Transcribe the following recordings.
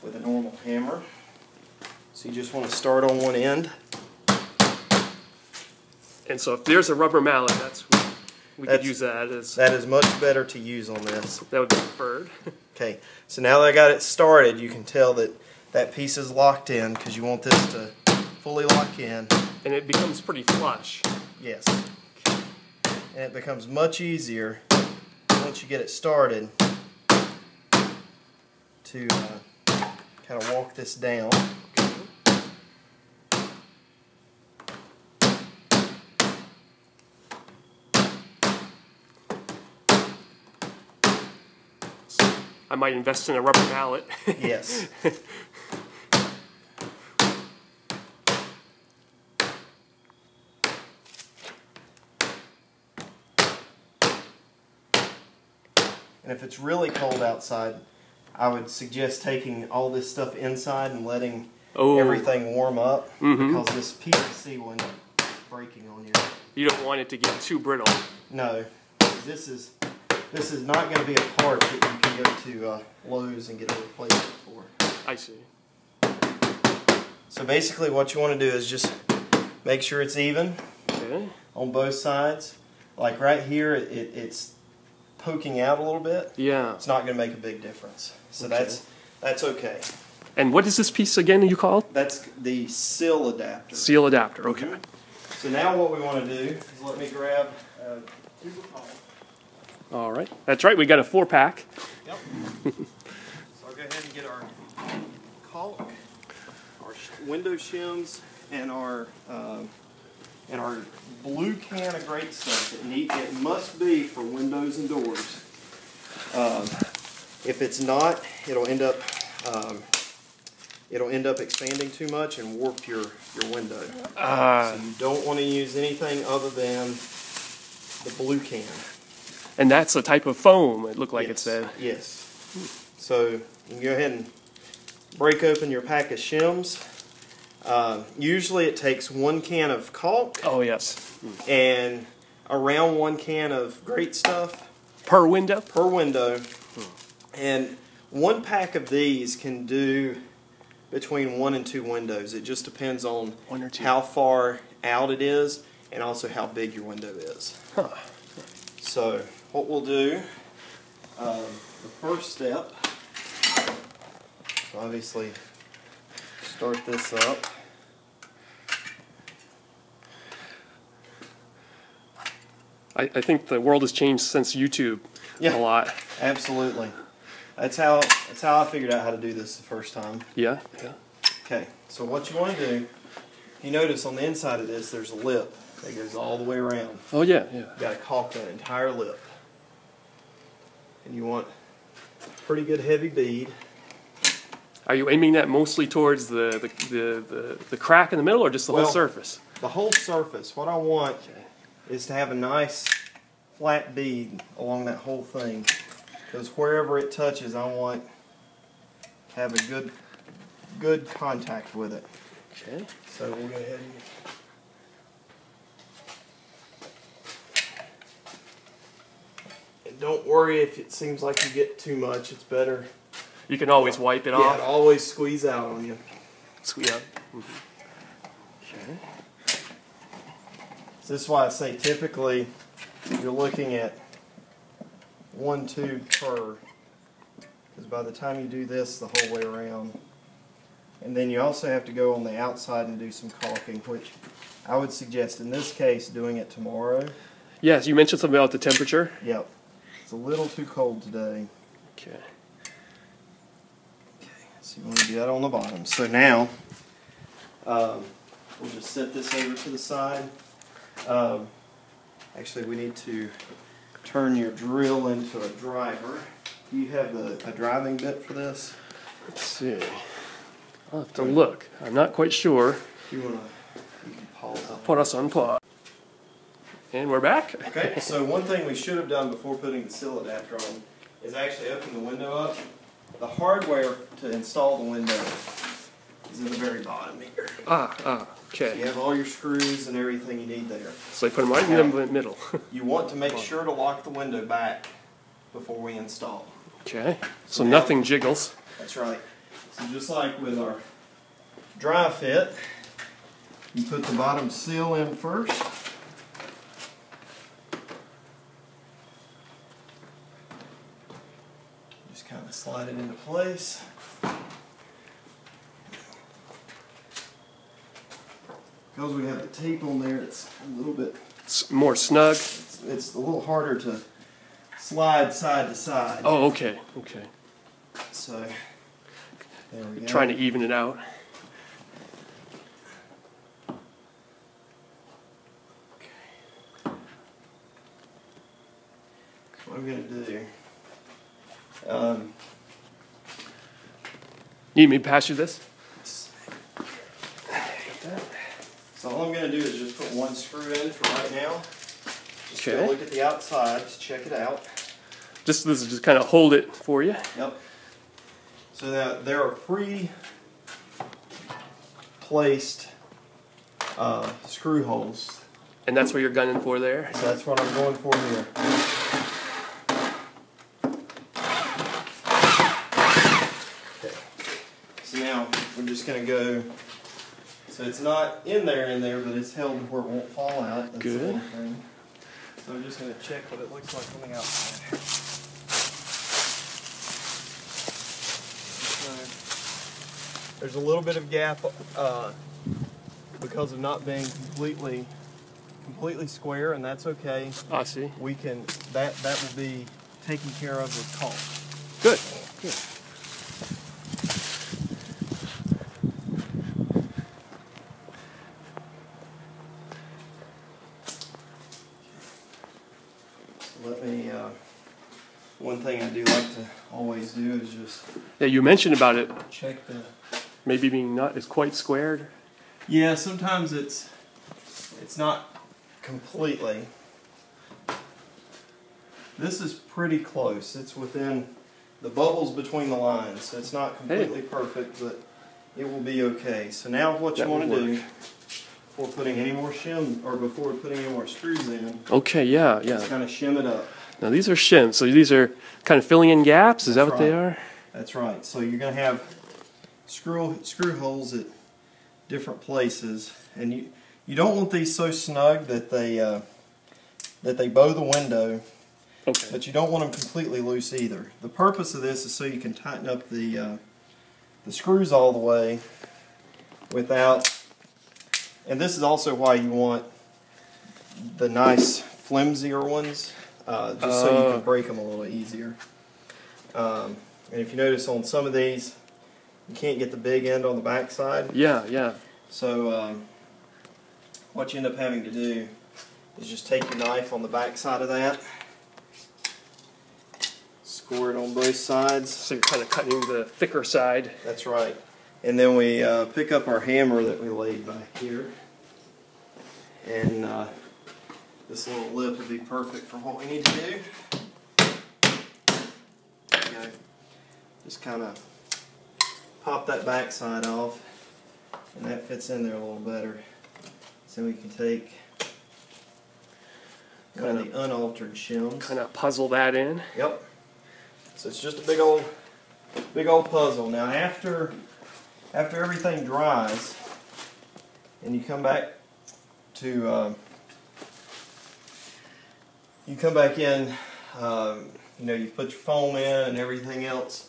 with a normal hammer. So you just want to start on one end. And so if there's a rubber mallet, we could use that as... That is much better to use on this. That would be preferred. Okay, so now that I got it started, you can tell that that piece is locked in because you want this to fully lock in. And it becomes pretty flush. Yes. And it becomes much easier once you get it started to kind of walk this down. I might invest in a rubber mallet. Yes. And if it's really cold outside, I would suggest taking all this stuff inside and letting everything warm up, because this PVC will end up breaking on you. You don't want it to get too brittle. No, this is not going to be a part that you can go to Lowe's and get a replacement for. I see. So basically what you want to do is just make sure it's even on both sides. Like right here, it's poking out a little bit. Yeah. It's not going to make a big difference. So that's okay. And what is this piece again you called? That's the seal adapter. Seal adapter, okay. So now what we want to do is let me grab a tube of caulk. All right. That's right, we got a 4-pack. Yep. So I'll go ahead and get our caulk, our window shims, and our blue can of great stuff. It must be for windows and doors. If it's not, it'll end up expanding too much and warp your window. So you don't want to use anything other than the blue can. And that's a type of foam, it looked like it said. Yes. So you can go ahead and break open your pack of shims. Usually it takes 1 can of caulk. Oh, yes. And around 1 can of great stuff. Per window? Per window. And 1 pack of these can do between 1 and 2 windows. It just depends on 1 or 2. How far out it is and also how big your window is. Huh. So what we'll do, the first step, obviously start this up. I think the world has changed since YouTube a lot. Absolutely. That's how I figured out how to do this the first time. Yeah. Okay, so what you want to do, you notice on the inside of this there's a lip that goes all the way around. Oh yeah. You got to caulk that entire lip. And you want a pretty good heavy bead. Are you aiming that mostly towards the crack in the middle, or just the whole surface? The whole surface. What I want is to have a nice flat bead along that whole thing, because wherever it touches, I want to have a good contact with it. Okay. So we'll go ahead and don't worry if it seems like you get too much. It's better. You can always wipe it off. Yeah, always squeeze out on you. Squeeze out. Okay. So this is why I say typically you're looking at 1 tube per, because by the time you do this the whole way around, and then you also have to go on the outside and do some caulking, which I would suggest in this case doing it tomorrow. Yes, you mentioned something about the temperature. Yep. It's a little too cold today. Okay. So you want to do that on the bottom. So now we'll just set this over to the side. Actually, we need to turn your drill into a driver. Do you have a driving bit for this? Let's see. I'll have to look. I'm not quite sure. If you want to, you can pause. I'll put us on pause. And we're back. Okay, so one thing we should have done before putting the seal adapter on is actually open the window up. The hardware to install the window is in the very bottom here. Okay. So you have all your screws and everything you need there. So I put them right in the middle. You want to make sure to lock the window back before we install. Okay. So nothing jiggles. That's right. So just like with our dry fit, you put the bottom seal in first. Just kind of slide it into place. Because we have the tape on there, it's a little bit more snug. It's a little harder to slide side to side. Oh, okay, okay. So there we go. Trying to even it out. What I'm going to do, Need me to pass you this? so all I'm going to do is just put one screw in for right now. Just Okay. go look at the outside to check it out. This is just kind of hold it for you. Yep. So that there are pre-placed screw holes. And that's what you're gunning for there? So that's what I'm going for here. Okay. So now we're just going to go. So it's not in there, but it's held where it won't fall out. That's good. The main thing. So I'm just going to check what it looks like on the outside. So there's a little bit of gap because of not being completely square, and that's okay. I see. We can that will be taken care of with caulk. Good. Good. Let me. One thing I do like to always do is just Yeah, you mentioned about it check the. maybe being not as quite squared. Yeah, sometimes it's not completely. This is pretty close. It's within the bubbles between the lines, so it's not completely perfect, but it will be okay. So now what you want to do before putting any more shim or before putting any more screws in, Okay, yeah, yeah. just kind of shim it up. Now these are shims, so these are kind of filling in gaps. Is that what they are? That's right. So you're going to have screw holes at different places, and you don't want these so snug that they bow the window. Okay. But you don't want them completely loose either. The purpose of this is so you can tighten up the screws all the way without. And this is also why you want the nice flimsier ones, just so you can break them a little easier. And if you notice on some of these, you can't get the big end on the back side. Yeah, yeah. So what you end up having to do is just take your knife on the back side of that, score it on both sides. So you're kind of cutting the thicker side. That's right. And then we pick up our hammer that we laid back here, and this little lip would be perfect for what we need to do. There you go. Just kind of pop that back side off, and that fits in there a little better. So we can take kind of the unaltered shims. Kind of puzzle that in. Yep. So it's just a big old puzzle. Now after everything dries, and you come back to in, you've put your foam in and everything else.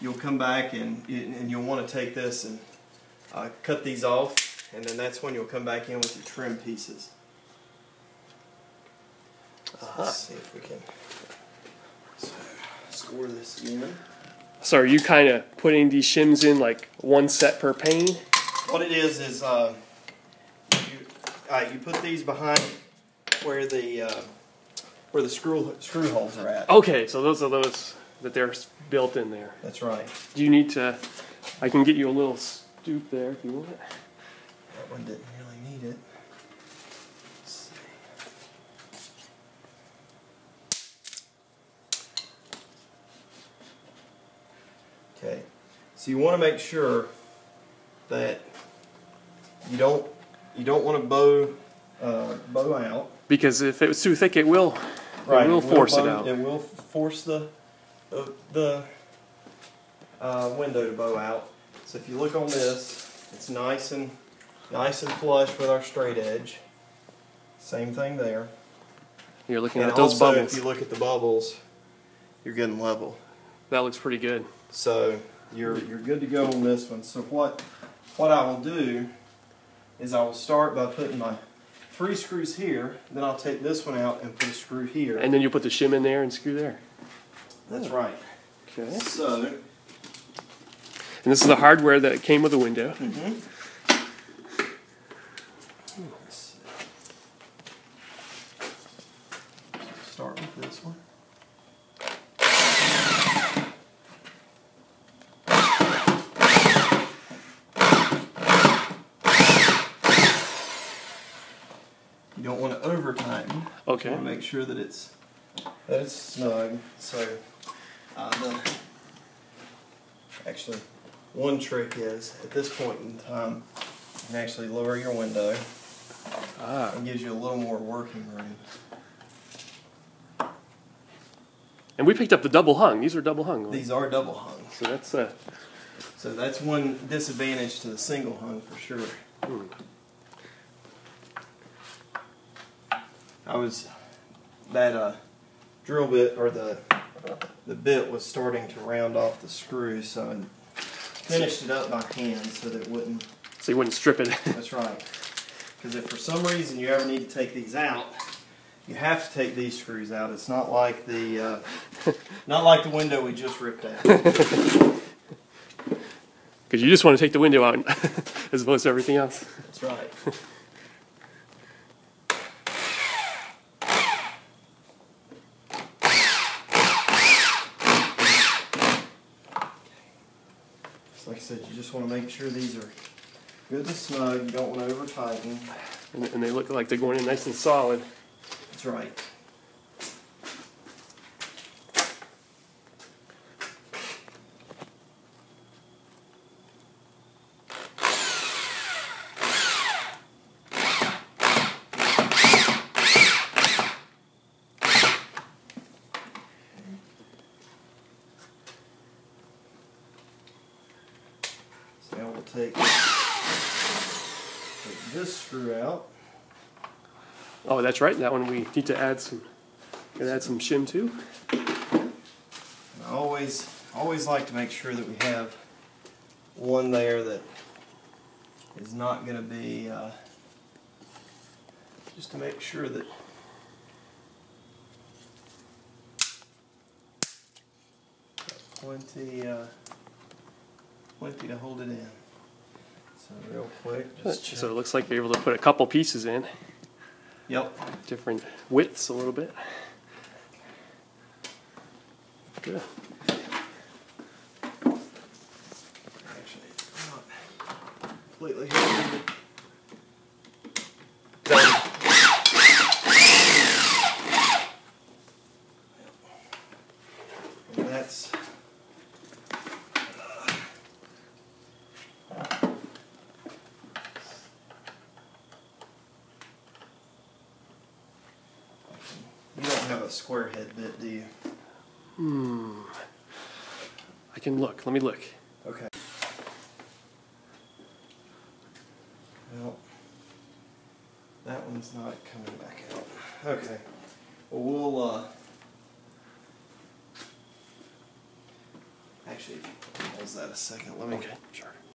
You'll come back and you'll want to take this and cut these off, and then that's when you'll come back in with your trim pieces. Let's see if we can score this again. So are you kind of putting these shims in like one set per pane? What it is you put these behind where the screw holes are at. Okay, so those are those that they're built in there. That's right. Do you need to? I can get you a little stoop there if you want it. That one didn't really need it. Let's see. Okay, so you want to make sure that you don't want to bow out. Because if it was too thick, it will force it out. It will force the window to bow out. So if you look on this, it's nice and flush with our straight edge. Same thing there. You're looking And at those also, bubbles. if you look at the bubbles, you're getting level. That looks pretty good. So you're good to go on this one. So what I will do is I will start by putting my 3 screws here, then I'll take this one out and put a screw here. And then you put the shim in there and screw there. That's right. Okay. So, And this is the hardware that came with the window. let's see. Start with this one. You don't want to over tighten. Okay. You want to make sure that it's snug. So actually, one trick is at this point in time, you can actually lower your window. It gives you a little more working room. And we picked up the double hung. These are double hung. These are double hung. So that's one disadvantage to the single hung for sure. That drill bit, or the bit was starting to round off the screw, so I finished it up by hand so that it wouldn't. So you wouldn't strip it. That's right. Because if for some reason you ever need to take these out, you have to take these screws out. It's not like the window we just ripped out. Because you just want to take the window out as opposed to everything else. That's right. Like I said, you just want to make sure these are good and snug. You don't want to over tighten. And they look like they're going in nice and solid. That's right. So now we'll take this screw out. Oh, that's right. That one we need to add some. Gonna add some shim too. And I always like to make sure that we have one there that is not going to be just to make sure that plenty to hold it in. So real quick, just check. So it looks like you're able to put a couple pieces in. Yep. Different widths a little bit. Good. Actually, not completely here. And that's you don't have a square head bit, do you? I can look. Let me look. Okay. Well, that one's not coming back out. Okay. Well, we'll actually, pause that a second. Let me. Okay, sure.